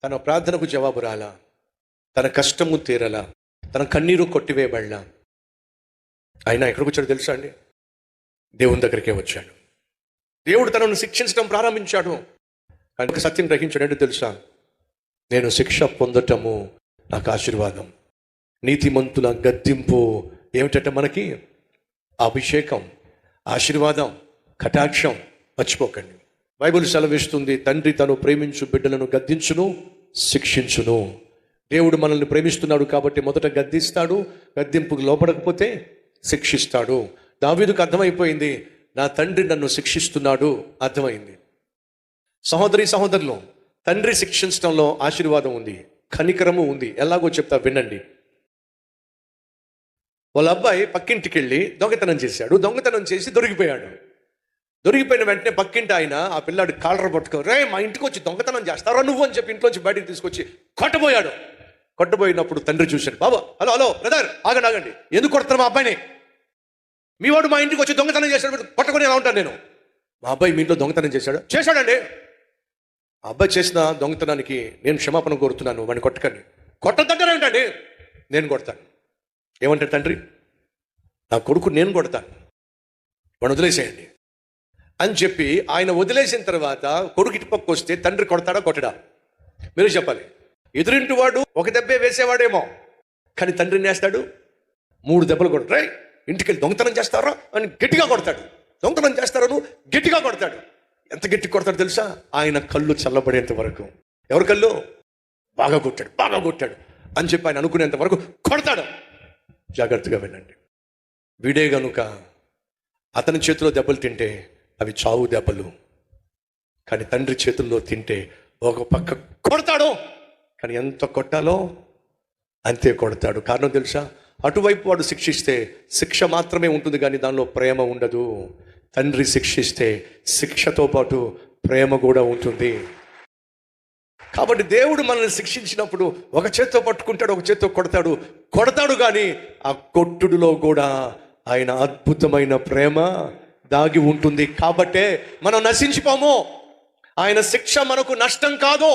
తన ప్రార్థనకు జవాబు రాలా, తన కష్టము తీరలా, తన కన్నీరు కొట్టివేయబడలా. ఆయన ఎక్కడికి వచ్చాడు తెలుసా అండి? దేవుని దగ్గరికే వచ్చాడు. దేవుడు తనను శిక్షించడం ప్రారంభించాడు. కనుక సత్యం గ్రహించాడంటే తెలుసా, నేను శిక్ష పొందటము నాకు ఆశీర్వాదం. నీతిమంతుల గద్దింపు ఏమిటంటే మనకి అభిషేకం, ఆశీర్వాదం, కటాక్షం. మర్చిపోకండి. బైబిల్ సెలవిస్తుంది, తండ్రి తను ప్రేమించు బిడ్డలను గద్దించును, శిక్షించును. దేవుడు మనల్ని ప్రేమిస్తున్నాడు కాబట్టి మొదట గద్దిస్తాడు, గద్దింపుకు లోపడకపోతే శిక్షిస్తాడు. దావీదుకు అర్థమైపోయింది, నా తండ్రి నన్ను శిక్షిస్తున్నాడు, అర్థమైంది. సహోదరులు, తండ్రి శిక్షించడంలో ఆశీర్వాదం ఉంది, కనికరము ఉంది. ఎలాగో చెప్తా వినండి. వాళ్ళ అబ్బాయి పక్కింటికి వెళ్ళి దొంగతనం చేశాడు. దొంగతనం చేసి దొరికిపోయాడు. దొరికిపోయిన వెంటనే పక్కింటి ఆయన ఆ పిల్లాడు కాలర పట్టుకో, రే మా ఇంటికి వచ్చి దొంగతనం చేస్తారా నువ్వు అని చెప్పి ఇంట్లోంచి బయటికి తీసుకొచ్చి కొట్టబోయాడు. కొట్టబోయినప్పుడు తండ్రి చూశాడు, బాబా హలో బ్రదర్ ఆగండి, ఎందుకు కొడతారు మా అబ్బాయిని? మీ వాడు మా ఇంటికి వచ్చి దొంగతనం చేశాడు, కొట్టకొని ఎలా ఉంటాను నేను? మా అబ్బాయి మీ ఇంట్లో దొంగతనం చేశాడండి. ఆ అబ్బాయి చేసిన దొంగతనానికి నేను క్షమాపణ కోరుతున్నాను, వాడిని కొట్టకండి. కొట్టద్దంటారా ఏంటండి? నేను కొడతాను. ఏమంటాడు తండ్రి? నా కొడుకు నేను కొడతాను, వాడిని వదిలేసేయండి అని చెప్పి ఆయన వదిలేసిన తర్వాత కొడుకు ఇటు పక్క వస్తే తండ్రి కొడతాడా కొట్టడా? మీరు చెప్పాలి. ఎదురింటి వాడు ఒక దెబ్బే వేసేవాడేమో, కానీ తండ్రిని వేస్తాడు 3 దెబ్బలు కొడతాడు. ఇంటికి వెళ్ళి దొంగతనం చేస్తారా అని గట్టిగా కొడతాడు. దొంగతనం చేస్తారను గట్టిగా కొడతాడు. ఎంత గట్టి కొడతాడు తెలుసా? ఆయన కళ్ళు చల్లబడేంత వరకు. ఎవరి కళ్ళు? బాగా కొట్టాడు అని చెప్పి ఆయన అనుకునేంత వరకు కొడతాడు. జాగ్రత్తగా వినండి. వీడే గనుక అతని చేతిలో దెబ్బలు తింటే అవి చావు దెబ్బలు, కానీ తండ్రి చేతుల్లో తింటే ఒక పక్క కొడతాడు, కానీ ఎంత కొట్టాలో అంతే కొడతాడు. కారణం తెలుసా? అటువైపు వాడు శిక్షిస్తే శిక్ష మాత్రమే ఉంటుంది, కానీ దానిలో ప్రేమ ఉండదు. తండ్రి శిక్షిస్తే శిక్షతో పాటు ప్రేమ కూడా ఉంటుంది. కాబట్టి దేవుడు మనల్ని శిక్షించినప్పుడు ఒక చేత్తో పట్టుకుంటాడు, ఒక చేత్తో కొడతాడు కానీ ఆ కొట్టుడులో కూడా ఆయన అద్భుతమైన ప్రేమ దాగి ఉంటుంది. కాబట్టే మనం నశించిపోము. ఆయన శిక్ష మనకు నష్టం కాదు.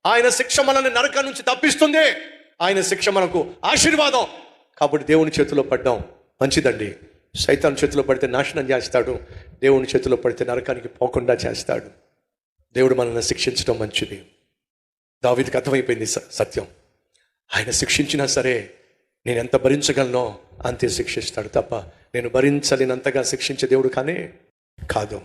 ఆయన శిక్ష మనల్ని నరకం నుంచి తప్పిస్తుంది. ఆయన శిక్ష మనకు ఆశీర్వాదం. కాబట్టి దేవుని చేతిలో పడ్డాం మంచిదండి. సైతాన్ చేతిలో పడితే నాశనం చేస్తాడు, దేవుని చేతిలో పడితే నరకానికి పోకుండా చేస్తాడు. దేవుడు మనల్ని శిక్షించడం మంచిది. దావీదుకి అర్థమైపోయింది సత్యం. ఆయన శిక్షించినా సరే నేను ఎంత భరించగలనో అంతే శిక్షిస్తాడు తప్ప నేను భరించలేనంతగా శిక్షించే దేవుడు కానే కాదు.